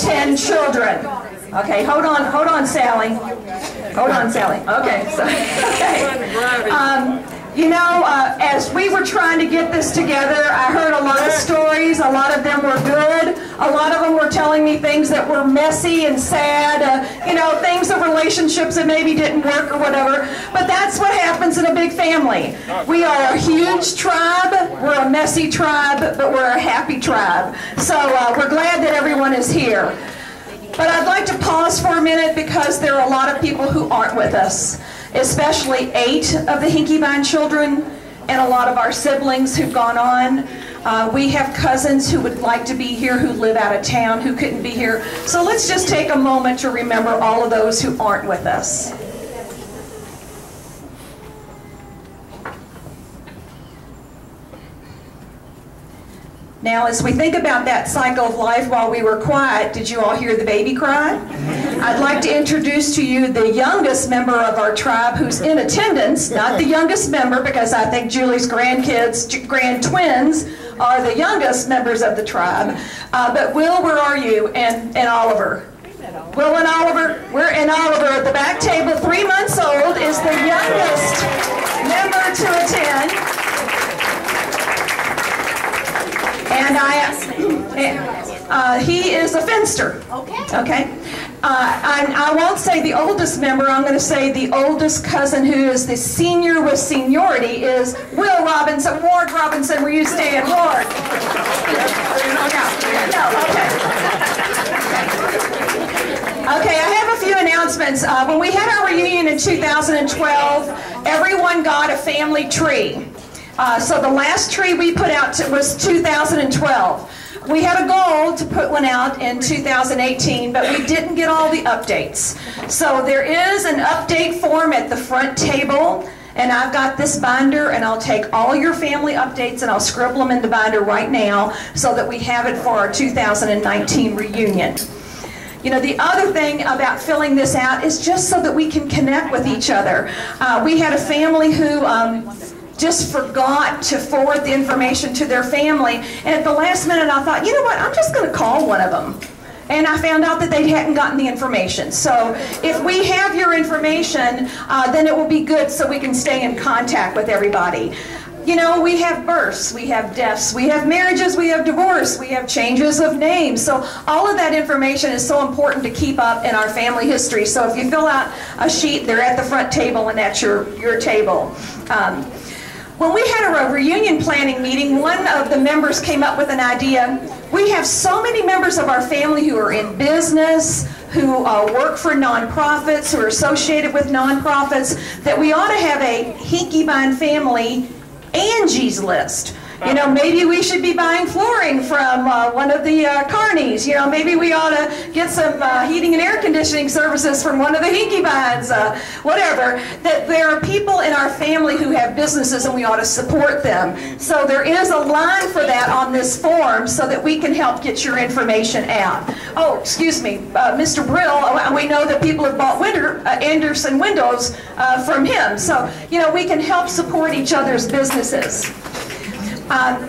10 children. Okay, hold on, Sally. Hold on, Sally. Okay, so, okay. You know, as we were trying to get this together, I heard a lot of stories. A lot of them were good. A lot of them were telling me things that were messy and sad, you know, things of relationships that maybe didn't work or whatever. But that's what happens in a big family. We are a huge tribe. We're a messy tribe, but we're a happy tribe. So we're glad that everyone is here. But I'd like to pause for a minute because there are a lot of people who aren't with us, especially 8 of the Hinkebein children and a lot of our siblings who've gone on. We have cousins who would like to be here who live out of town who couldn't be here. So let's just take a moment to remember all of those who aren't with us. Now, as we think about that cycle of life while we were quiet, did you all hear the baby cry? I'd like to introduce to you the youngest member of our tribe who's in attendance, not the youngest member, because I think Julie's grandkids, grand twins, are the youngest members of the tribe. But Will, where are you? And Oliver. Will and Oliver, and Oliver at the back table, 3 months old, is the youngest member to attend. And he is a fenster. Okay. I won't say the oldest member. I'm going to say the oldest cousin, who is the senior with seniority, is Will Robinson. Ward Robinson, where you stand, Ward. No, okay. Okay, I have a few announcements. When we had our reunion in 2012, everyone got a family tree. So the last tree we put out was 2012. We had a goal to put one out in 2018, but we didn't get all the updates. So there is an update form at the front table, and I've got this binder, and I'll take all your family updates and I'll scribble them in the binder right now so that we have it for our 2019 reunion. You know, the other thing about filling this out is just so that we can connect with each other. We had a family who just forgot to forward the information to their family, and at the last minute I thought, you know what, I'm just going to call one of them. And I found out that they hadn't gotten the information. So if we have your information, then it will be good so we can stay in contact with everybody. You know, we have births, we have deaths, we have marriages, we have divorce, we have changes of names. So all of that information is so important to keep up in our family history. So if you fill out a sheet, they're at the front table and that's your table. When we had a reunion planning meeting, one of the members came up with an idea. We have so many members of our family who are in business, who work for nonprofits, who are associated with nonprofits, that we ought to have a Hinkebein family Angie's List. You know, maybe we should be buying flooring from one of the Carneys. You know, maybe we ought to get some heating and air conditioning services from one of the Hinkebeins, whatever. That there are people in our family who have businesses and we ought to support them. So there is a line for that on this form so that we can help get your information out. Oh, excuse me, Mr. Brill, we know that people have bought Anderson windows from him. So, you know, we can help support each other's businesses.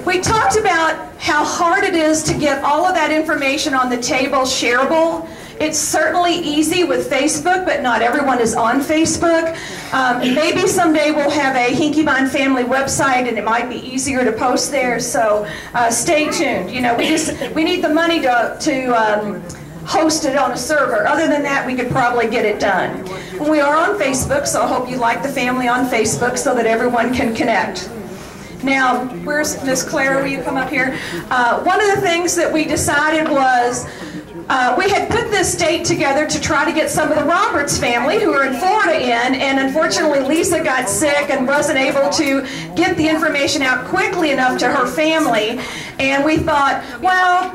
We talked about how hard it is to get all of that information on the table shareable. It's certainly easy with Facebook, but not everyone is on Facebook. Maybe someday we'll have a Hinkebein family website and it might be easier to post there, so stay tuned. You know, we need the money to host it on a server. Other than that, we could probably get it done. We are on Facebook, so I hope you like the family on Facebook so that everyone can connect. Now, where's Miss Claire? Will you come up here? One of the things that we decided was we had put this date together to try to get some of the Roberts family who are in Florida in, and unfortunately Lisa got sick and wasn't able to get the information out quickly enough to her family. And we thought, well,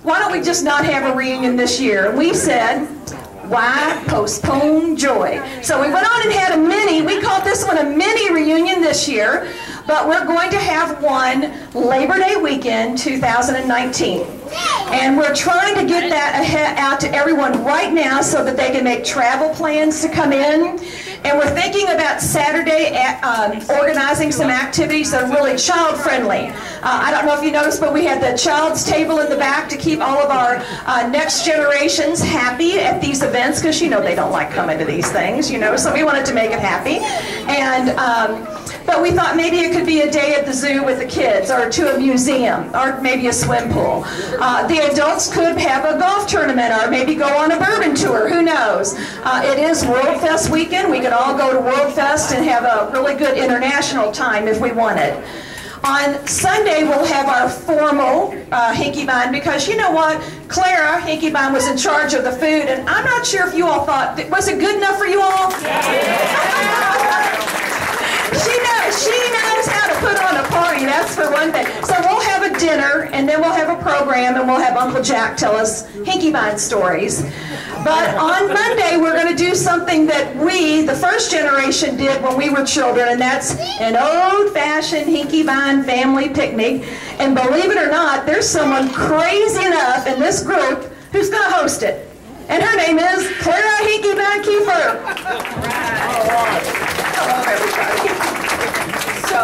why don't we just not have a reunion this year? And we said, why postpone joy? So we went on and had a mini, we called this one a mini reunion this year, but we're going to have one Labor Day weekend 2019. And we're trying to get that out to everyone right now so that they can make travel plans to come in. And we're thinking about Saturday organizing some activities that are really child-friendly. I don't know if you noticed, but we had the child's table in the back to keep all of our next generations happy at these events, because you know they don't like coming to these things, you know, so we wanted to make it happy. And but we thought maybe it could be a day at the zoo with the kids, or to a museum, or maybe a swim pool. The adults could have a golf tournament, or maybe go on a bourbon tour, who knows. It is World Fest weekend. We could all go to World Fest and have a really good international time if we wanted. On Sunday, we'll have our formal Hinkebein, because you know what? Clara Hinkebein was in charge of the food, and I'm not sure if you all thought, was it good enough for you all? Yeah. She knows how to put on a party, that's for one thing. So we'll have a dinner, and then we'll have a program, and we'll have Uncle Jack tell us Hinkebein stories. But on Monday, we're going to do something that we, the first generation, did when we were children, and that's an old-fashioned Hinkebein family picnic. And believe it or not, there's someone crazy enough in this group who's going to host it. And her name is Clara Hinkebein Kiefer. Hello, everybody. So,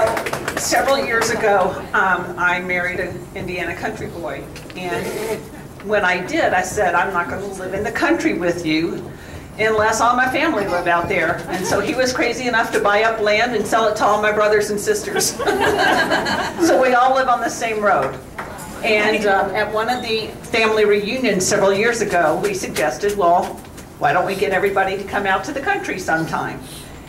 several years ago, I married an Indiana country boy, and when I did, I said, I'm not going to live in the country with you unless all my family live out there. And so he was crazy enough to buy up land and sell it to all my brothers and sisters. So we all live on the same road. And at one of the family reunions several years ago, we suggested, well, why don't we get everybody to come out to the country sometime?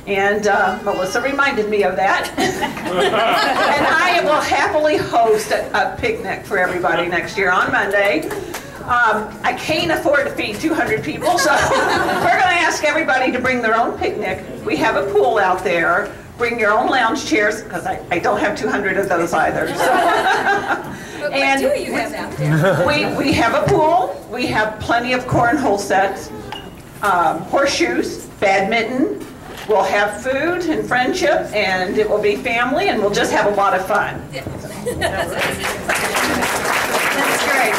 And Melissa reminded me of that. And I will happily host a picnic for everybody next year on Monday. I can't afford to feed 200 people, so we're going to ask everybody to bring their own picnic. We have a pool out there. Bring your own lounge chairs, because I don't have 200 of those either. So. But what do you have out there? We have a pool. We have plenty of cornhole sets, horseshoes, badminton. We'll have food and friendship, and it will be family, and we'll just have a lot of fun. That's great.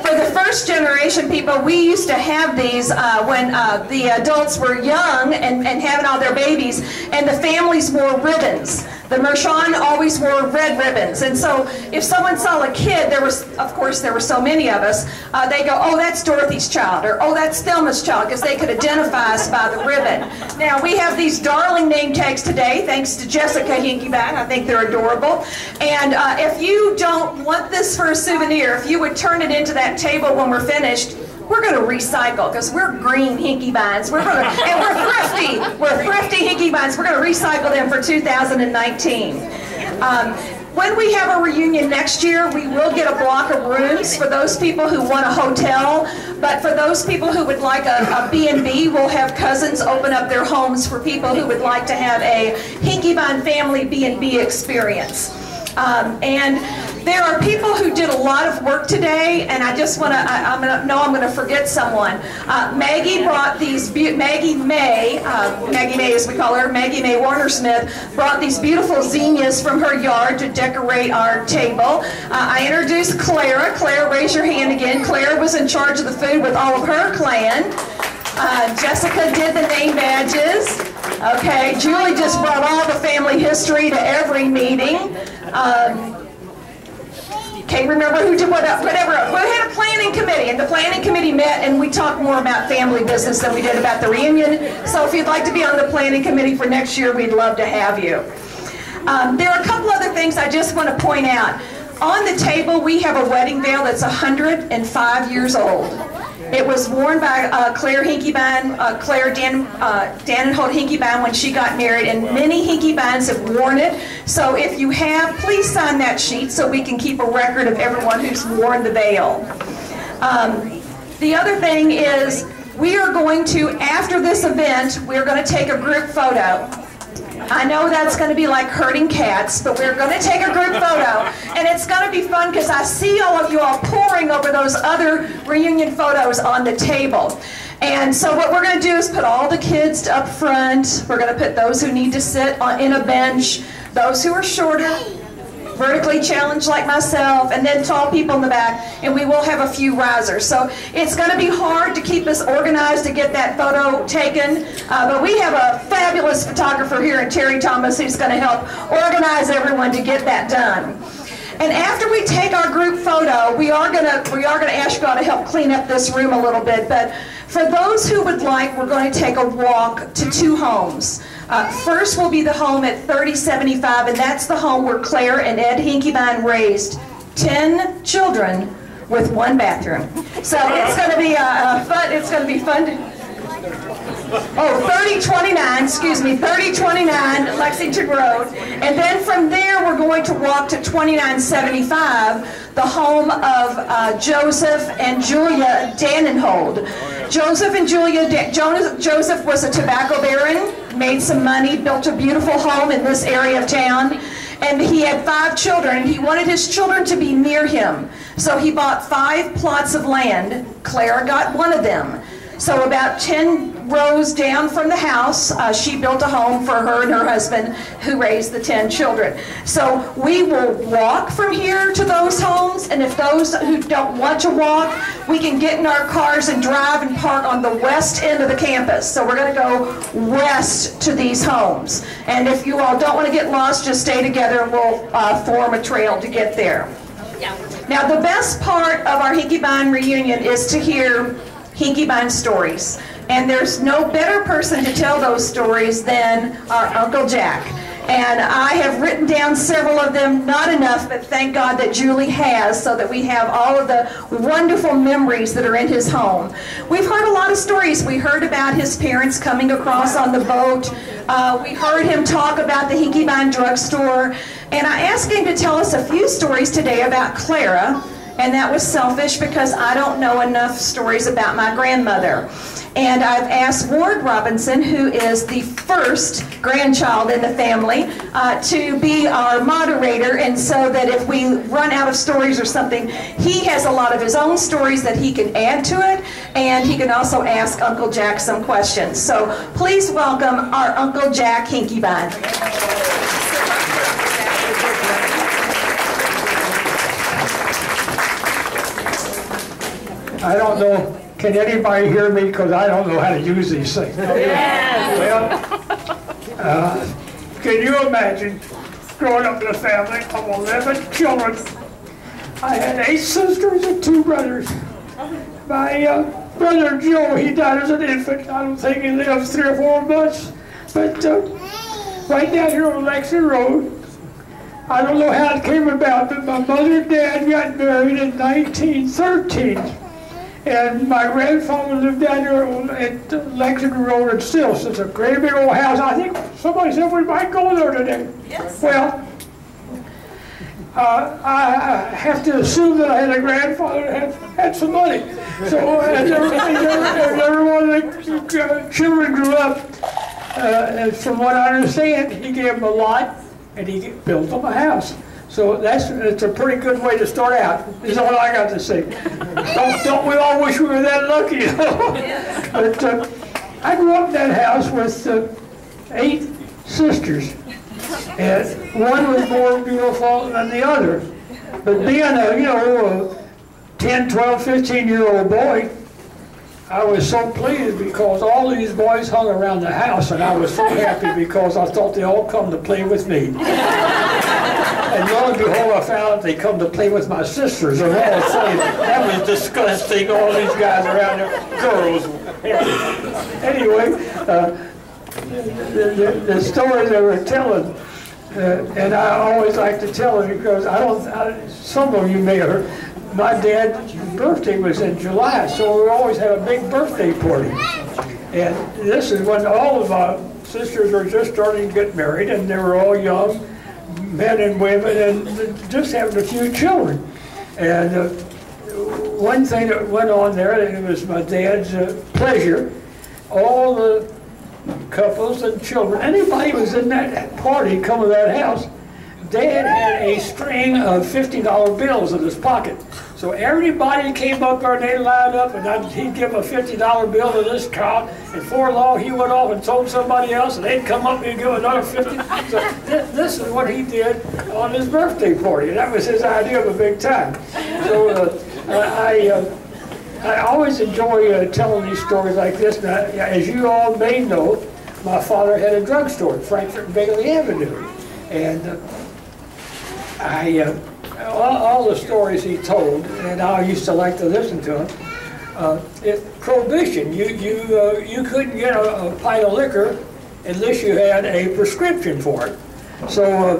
For the first generation people, we used to have these when the adults were young and having all their babies, and the families wore ribbons. The Mershon always wore red ribbons, and so if someone saw a kid, of course there were so many of us, they go, oh, that's Dorothy's child, or oh, that's Thelma's child, because they could identify us by the ribbon. Now, we have these darling name tags today, thanks to Jessica Hinkebein. I think they're adorable. And if you don't want this for a souvenir, if you would turn it into that table when we're finished, we're going to recycle, because we're green Hinkebeins. And we're thrifty. We're thrifty Hinkebeins. We're going to recycle them for 2019. When we have a reunion next year, we will get a block of rooms for those people who want a hotel. But for those people who would like a B&B, we'll have cousins open up their homes for people who would like to have a Hinkebein family B&B experience. And there are people who did a lot of work today, and I just want to, I'm going to forget someone. Maggie brought these, Maggie May as we call her, Maggie May Warner-Smith, brought these beautiful zinnias from her yard to decorate our table. I introduced Clara. Clara, raise your hand again. Clara was in charge of the food with all of her clan. Jessica did the name badges. Okay, Julie just brought all the family history to every meeting. Can't remember who did what, whatever. We had a planning committee, and the planning committee met, and we talked more about family business than we did about the reunion. So if you'd like to be on the planning committee for next year, we'd love to have you. There are a couple other things I just want to point out. On the table, we have a wedding veil that's 105 years old. It was worn by Claire Hinkebein, Claire Dannenholt Hinkebein when she got married, and many Hinkebeins have worn it. So if you have, please sign that sheet so we can keep a record of everyone who's worn the veil. The other thing is, we are going to, after this event, we're going to take a group photo. I know that's going to be like herding cats, but we're going to take a group photo, and it's going to be fun because I see all of you all poring over those other reunion photos on the table. And so what we're going to do is put all the kids up front. We're going to put those who need to sit in a bench, those who are shorter, vertically challenged like myself, and then tall people in the back, and we will have a few risers. So it's going to be hard to keep us organized to get that photo taken, but we have a fabulous photographer here in Terry Thomas who's going to help organize everyone to get that done. And after we take our group photo, we are gonna ask you all to help clean up this room a little bit. But for those who would like, we're going to take a walk to 2 homes. First will be the home at 3075, and that's the home where Claire and Ed Hinkebein raised 10 children with 1 bathroom. So it's going to be fun. It's going to be fun. Oh, 3029, excuse me, 3029 Lexington Road. And then from there, we're going to walk to 2975, the home of Joseph and Julia Dannenhold. Joseph and Julia, Joseph was a tobacco baron, made some money, built a beautiful home in this area of town. And he had 5 children, and he wanted his children to be near him. So he bought 5 plots of land. Clara got 1 of them. So about 10 rows down from the house, she built a home for her and her husband who raised the 10 children. So we will walk from here to those homes, and if those who don't want to walk, we can get in our cars and drive and park on the west end of the campus. So we're going to go west to these homes. And if you all don't want to get lost, just stay together and we'll form a trail to get there. Now the best part of our Hinkebein reunion is to hear Hinkebein stories. And there's no better person to tell those stories than our Uncle Jack. And I have written down several of them, not enough, but thank God that Julie has, so that we have all of the wonderful memories that are in his home. We've heard a lot of stories. We heard about his parents coming across on the boat. We heard him talk about the Hinkebein drugstore. And I asked him to tell us a few stories today about Clara. And that was selfish because I don't know enough stories about my grandmother. And I've asked Ward Robinson, who is the first grandchild in the family, to be our moderator, and so that if we run out of stories or something, he has a lot of his own stories that he can add to it, and he can also ask Uncle Jack some questions. So please welcome our Uncle Jack Hinkebein. I don't know, can anybody hear me? Because I don't know how to use these things. Well, can you imagine growing up in a family of 11 children? I had 8 sisters and 2 brothers. My brother Joe, he died as an infant. I don't think he lived 3 or 4 months. But right down here on Lexington Road, I don't know how it came about, but my mother and dad got married in 1913. And my grandfather lived down here at Lexington Road and still. It's a great big old house. I think somebody said we might go there today. Yes. Well, I have to assume that I had a grandfather that had some money. So as every one of the children grew up, from what I understand, he gave them a lot and he built them a house. So it's a pretty good way to start out, is all I got to say. Don't we all wish we were that lucky, you know? But I grew up in that house with 8 sisters, and one was more beautiful than the other. But being a 10, 12, 15-year-old boy, I was so pleased because all these boys hung around the house, and I was so happy because I thought they all come to play with me. And lo and behold, I found they come to play with my sisters. And all of a sudden, that was disgusting. All these guys around there, girls. Anyway, the story they were telling, and I always like to tell it because some of you may have heard, my dad's birthday was in July, so we always had a big birthday party. And this is when all of my sisters were just starting to get married, and they were all young, men and women, and just having a few children. And one thing that went on there, and it was my dad's pleasure, all the couples and children, anybody who was in that party coming to that house, Dad had a string of $50 bills in his pocket. So everybody came up there and they lined up, and he'd give a $50 bill to this cow, and before long he went off and told somebody else, and they'd come up and give another 50. So this is what he did on his birthday party. That was his idea of a big time. So I always enjoy telling these stories like this. Now, as you all may know, my father had a drugstore in Frankfurt and Bailey Avenue, and all the stories he told, and I used to like to listen to him. Prohibition, you couldn't get a pint of liquor unless you had a prescription for it. So